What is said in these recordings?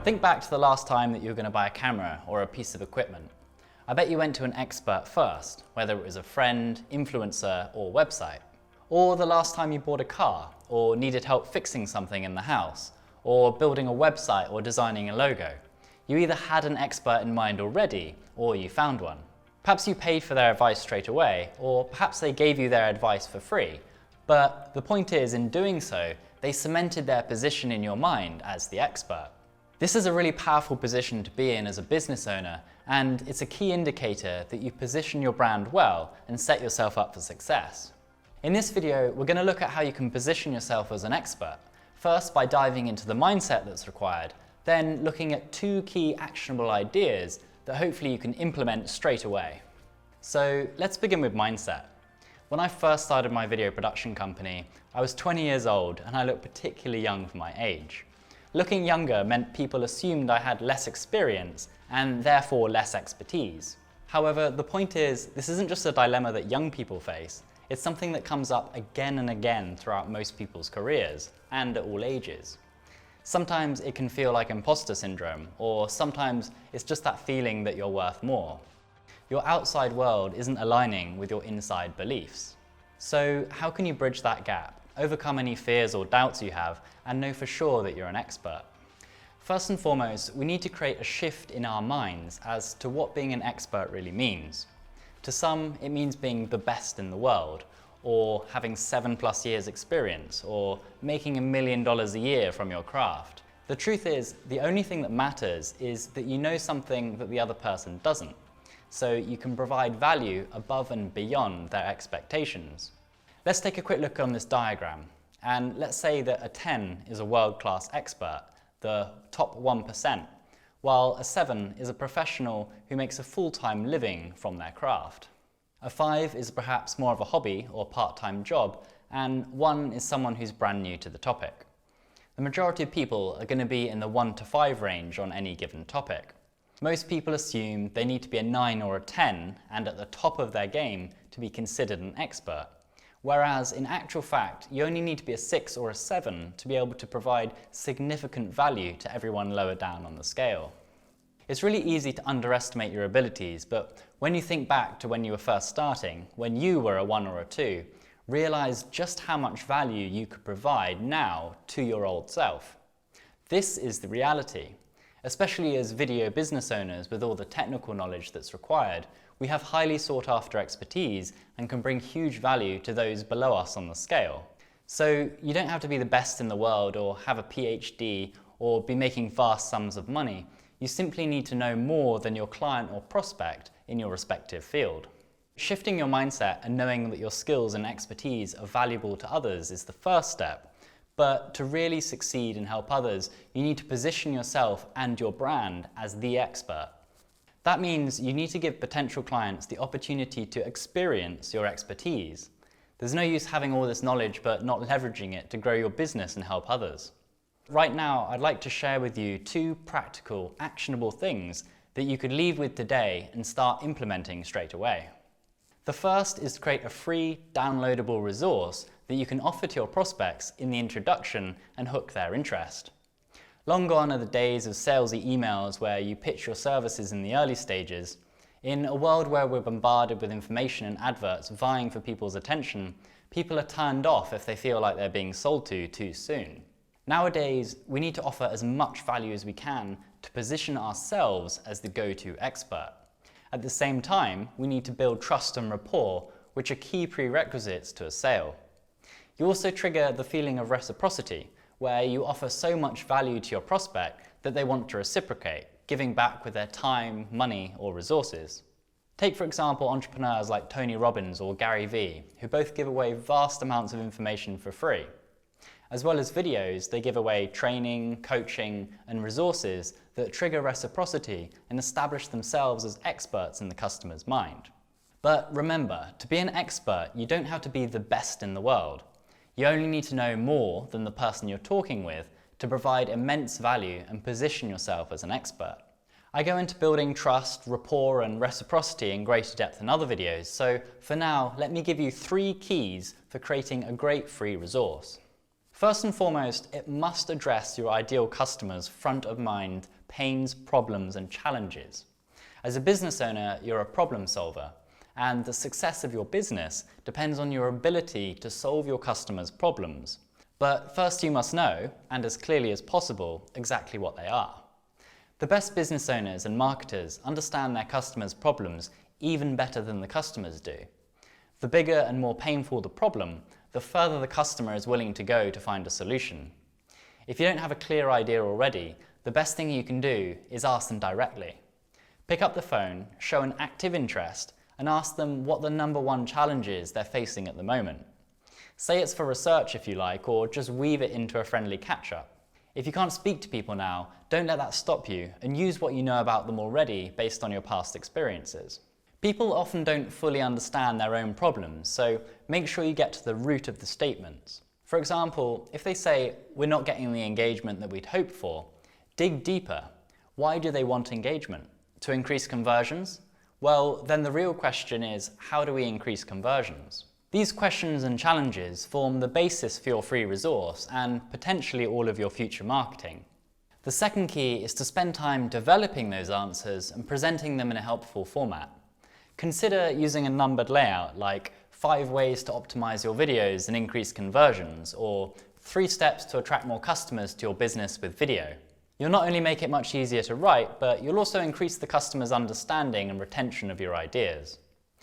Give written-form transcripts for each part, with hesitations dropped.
Think back to the last time that you were going to buy a camera or a piece of equipment. I bet you went to an expert first, whether it was a friend, influencer, or website. Or the last time you bought a car, or needed help fixing something in the house, or building a website or designing a logo. You either had an expert in mind already, or you found one. Perhaps you paid for their advice straight away, or perhaps they gave you their advice for free. But the point is, in doing so, they cemented their position in your mind as the expert. This is a really powerful position to be in as a business owner, and it's a key indicator that you position your brand well and set yourself up for success. In this video, we're going to look at how you can position yourself as an expert. First, by diving into the mindset that's required, then looking at 2 key actionable ideas that hopefully you can implement straight away. So let's begin with mindset. When I first started my video production company, I was 20 years old and I looked particularly young for my age. Looking younger meant people assumed I had less experience and therefore less expertise. However, the point is, this isn't just a dilemma that young people face, it's something that comes up again and again throughout most people's careers, and at all ages. Sometimes it can feel like imposter syndrome, or sometimes it's just that feeling that you're worth more. Your outside world isn't aligning with your inside beliefs. So how can you bridge that gap, overcome any fears or doubts you have, and know for sure that you're an expert? First and foremost, we need to create a shift in our minds as to what being an expert really means. To some, it means being the best in the world, or having 7+ years experience, or making $1 million a year from your craft. The truth is, the only thing that matters is that you know something that the other person doesn't, so you can provide value above and beyond their expectations. Let's take a quick look on this diagram, and let's say that a 10 is a world-class expert, the top 1%, while a 7 is a professional who makes a full-time living from their craft. A 5 is perhaps more of a hobby or part-time job, and 1 is someone who's brand new to the topic. The majority of people are going to be in the 1 to 5 range on any given topic. Most people assume they need to be a 9 or a 10 and at the top of their game to be considered an expert. Whereas in actual fact, you only need to be a 6 or a 7 to be able to provide significant value to everyone lower down on the scale. It's really easy to underestimate your abilities, but when you think back to when you were first starting, when you were a 1 or a 2, realize just how much value you could provide now to your old self. This is the reality. Especially as video business owners with all the technical knowledge that's required, we have highly sought after expertise and can bring huge value to those below us on the scale. So you don't have to be the best in the world or have a PhD or be making vast sums of money. You simply need to know more than your client or prospect in your respective field. Shifting your mindset and knowing that your skills and expertise are valuable to others is the first step. But to really succeed and help others, you need to position yourself and your brand as the expert. That means you need to give potential clients the opportunity to experience your expertise. There's no use having all this knowledge but not leveraging it to grow your business and help others. Right now, I'd like to share with you 2 practical, actionable things that you could leave with today and start implementing straight away. The first is to create a free, downloadable resource that you can offer to your prospects in the introduction and hook their interest. Long gone are the days of salesy emails where you pitch your services in the early stages. In a world where we're bombarded with information and adverts vying for people's attention, people are turned off if they feel like they're being sold to too soon. Nowadays, we need to offer as much value as we can to position ourselves as the go-to expert. At the same time, we need to build trust and rapport, which are key prerequisites to a sale. You also trigger the feeling of reciprocity, where you offer so much value to your prospect that they want to reciprocate, giving back with their time, money, or resources. Take, for example, entrepreneurs like Tony Robbins or Gary Vee, who both give away vast amounts of information for free. As well as videos, they give away training, coaching, and resources that trigger reciprocity and establish themselves as experts in the customer's mind. But remember, to be an expert, you don't have to be the best in the world. You only need to know more than the person you're talking with to provide immense value and position yourself as an expert. I go into building trust, rapport, and reciprocity in greater depth in other videos, so for now, let me give you 3 keys for creating a great free resource. First and foremost, it must address your ideal customers' front of mind pains, problems, and challenges. As a business owner, you're a problem solver, and the success of your business depends on your ability to solve your customers' problems. But first you must know, and as clearly as possible, exactly what they are. The best business owners and marketers understand their customers' problems even better than the customers do. The bigger and more painful the problem, the further the customer is willing to go to find a solution. If you don't have a clear idea already, the best thing you can do is ask them directly. Pick up the phone, show an active interest, and ask them what the #1 challenge is they're facing at the moment. Say it's for research if you like, or just weave it into a friendly catch-up. If you can't speak to people now, don't let that stop you, and use what you know about them already based on your past experiences. People often don't fully understand their own problems, so make sure you get to the root of the statements. For example, if they say, "We're not getting the engagement that we'd hoped for," dig deeper. Why do they want engagement? To increase conversions? Well, then the real question is, how do we increase conversions? These questions and challenges form the basis for your free resource and potentially all of your future marketing. The second key is to spend time developing those answers and presenting them in a helpful format. Consider using a numbered layout like 5 ways to optimize your videos and increase conversions, or 3 steps to attract more customers to your business with video. You'll not only make it much easier to write, but you'll also increase the customer's understanding and retention of your ideas.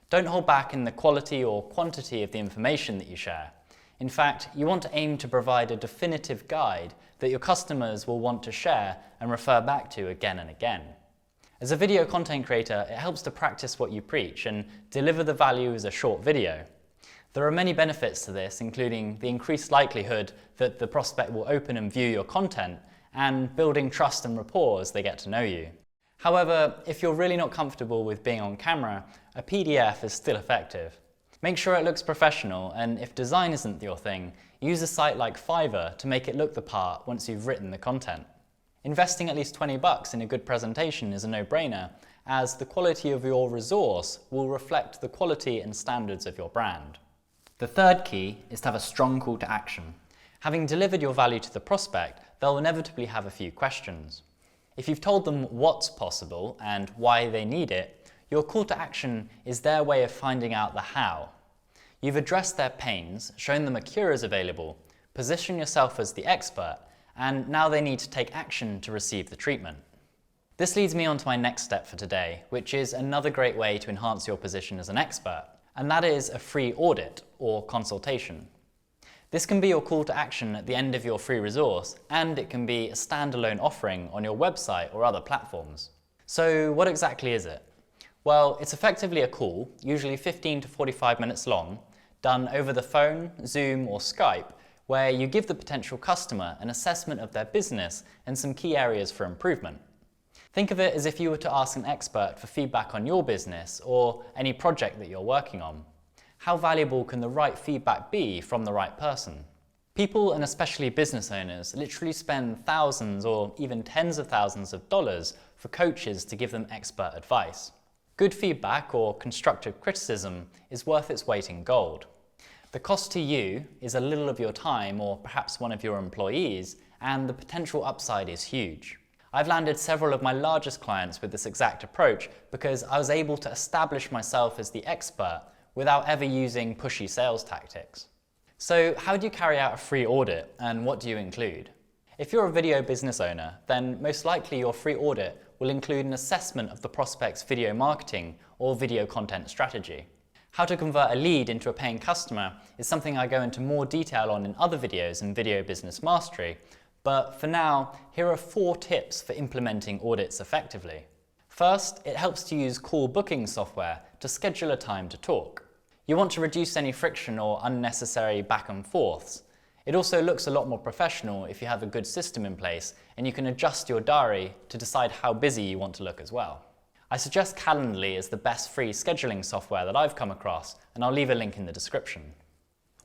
Don't hold back in the quality or quantity of the information that you share. In fact, you want to aim to provide a definitive guide that your customers will want to share and refer back to again and again. As a video content creator, it helps to practice what you preach and deliver the value as a short video. There are many benefits to this, including the increased likelihood that the prospect will open and view your content, and building trust and rapport as they get to know you. However, if you're really not comfortable with being on camera, a PDF is still effective. Make sure it looks professional, and if design isn't your thing, use a site like Fiverr to make it look the part once you've written the content. Investing at least $20 in a good presentation is a no-brainer, as the quality of your resource will reflect the quality and standards of your brand. The third key is to have a strong call to action. Having delivered your value to the prospect, they'll inevitably have a few questions. If you've told them what's possible and why they need it, your call to action is their way of finding out the how. You've addressed their pains, shown them a cure is available, positioned yourself as the expert, and now they need to take action to receive the treatment. This leads me on to my next step for today, which is another great way to enhance your position as an expert, and that is a free audit or consultation. This can be your call to action at the end of your free resource, and it can be a standalone offering on your website or other platforms. So what exactly is it? Well, it's effectively a call, usually 15 to 45 minutes long, done over the phone, Zoom or Skype, where you give the potential customer an assessment of their business and some key areas for improvement. Think of it as if you were to ask an expert for feedback on your business or any project that you're working on. How valuable can the right feedback be from the right person? People, and especially business owners, literally spend thousands or even tens of thousands of dollars for coaches to give them expert advice. Good feedback or constructive criticism is worth its weight in gold. The cost to you is a little of your time or perhaps one of your employees, and the potential upside is huge. I've landed several of my largest clients with this exact approach because I was able to establish myself as the expert without ever using pushy sales tactics. So how do you carry out a free audit, and what do you include? If you're a video business owner, then most likely your free audit will include an assessment of the prospect's video marketing or video content strategy. How to convert a lead into a paying customer is something I go into more detail on in other videos in Video Business Mastery, but for now, here are 4 tips for implementing audits effectively. First, it helps to use call booking software to schedule a time to talk. You want to reduce any friction or unnecessary back and forths. It also looks a lot more professional if you have a good system in place, and you can adjust your diary to decide how busy you want to look as well. I suggest Calendly as the best free scheduling software that I've come across, and I'll leave a link in the description.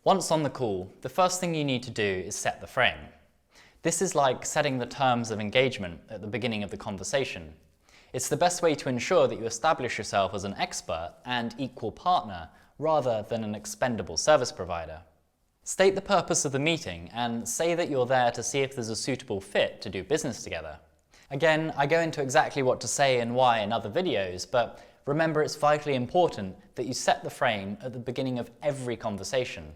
Once on the call, the first thing you need to do is set the frame. This is like setting the terms of engagement at the beginning of the conversation. It's the best way to ensure that you establish yourself as an expert and equal partner rather than an expendable service provider. State the purpose of the meeting and say that you're there to see if there's a suitable fit to do business together. Again, I go into exactly what to say and why in other videos, but remember it's vitally important that you set the frame at the beginning of every conversation.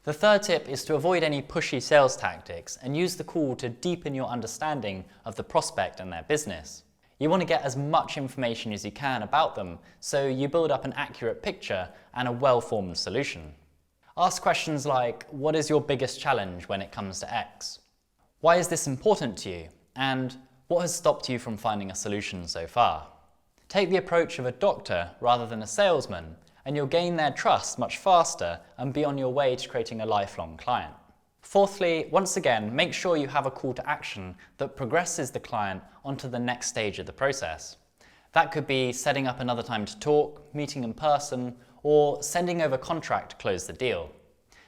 The third tip is to avoid any pushy sales tactics and use the call to deepen your understanding of the prospect and their business. You want to get as much information as you can about them so you build up an accurate picture and a well-formed solution. Ask questions like, what is your biggest challenge when it comes to X? Why is this important to you? And what has stopped you from finding a solution so far? Take the approach of a doctor rather than a salesman, and you'll gain their trust much faster and be on your way to creating a lifelong client. Fourthly, once again, make sure you have a call to action that progresses the client onto the next stage of the process. That could be setting up another time to talk, meeting in person, or sending over contract to close the deal.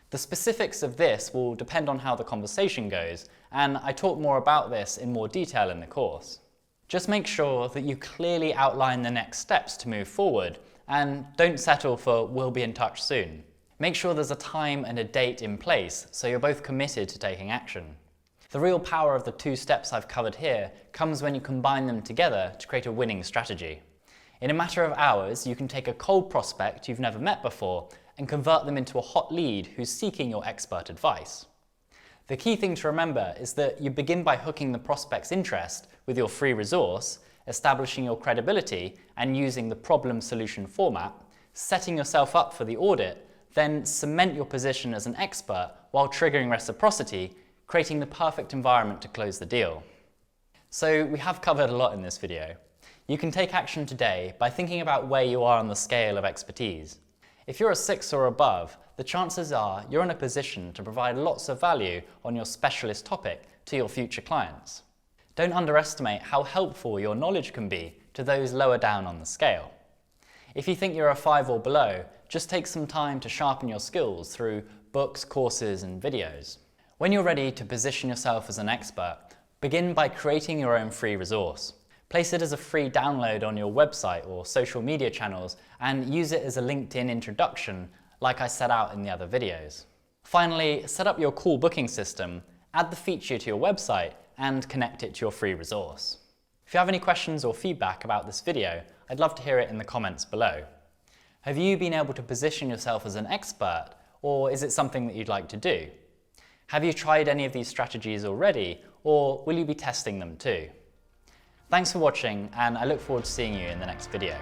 The specifics of this will depend on how the conversation goes, and I talk more about this in more detail in the course. Just make sure that you clearly outline the next steps to move forward, and don't settle for "we'll be in touch soon." Make sure there's a time and a date in place so you're both committed to taking action. The real power of the two steps I've covered here comes when you combine them together to create a winning strategy. In a matter of hours, you can take a cold prospect you've never met before and convert them into a hot lead who's seeking your expert advice. The key thing to remember is that you begin by hooking the prospect's interest with your free resource, establishing your credibility and using the problem-solution format, setting yourself up for the audit, then cement your position as an expert while triggering reciprocity, creating the perfect environment to close the deal. So we have covered a lot in this video. You can take action today by thinking about where you are on the scale of expertise. If you're a 6 or above, the chances are you're in a position to provide lots of value on your specialist topic to your future clients. Don't underestimate how helpful your knowledge can be to those lower down on the scale. If you think you're a 5 or below, just take some time to sharpen your skills through books, courses, and videos. When you're ready to position yourself as an expert, begin by creating your own free resource. Place it as a free download on your website or social media channels and use it as a LinkedIn introduction like I set out in the other videos. Finally, set up your call booking system, add the feature to your website and connect it to your free resource. If you have any questions or feedback about this video, I'd love to hear it in the comments below. Have you been able to position yourself as an expert, or is it something that you'd like to do? Have you tried any of these strategies already, or will you be testing them too? Thanks for watching, and I look forward to seeing you in the next video.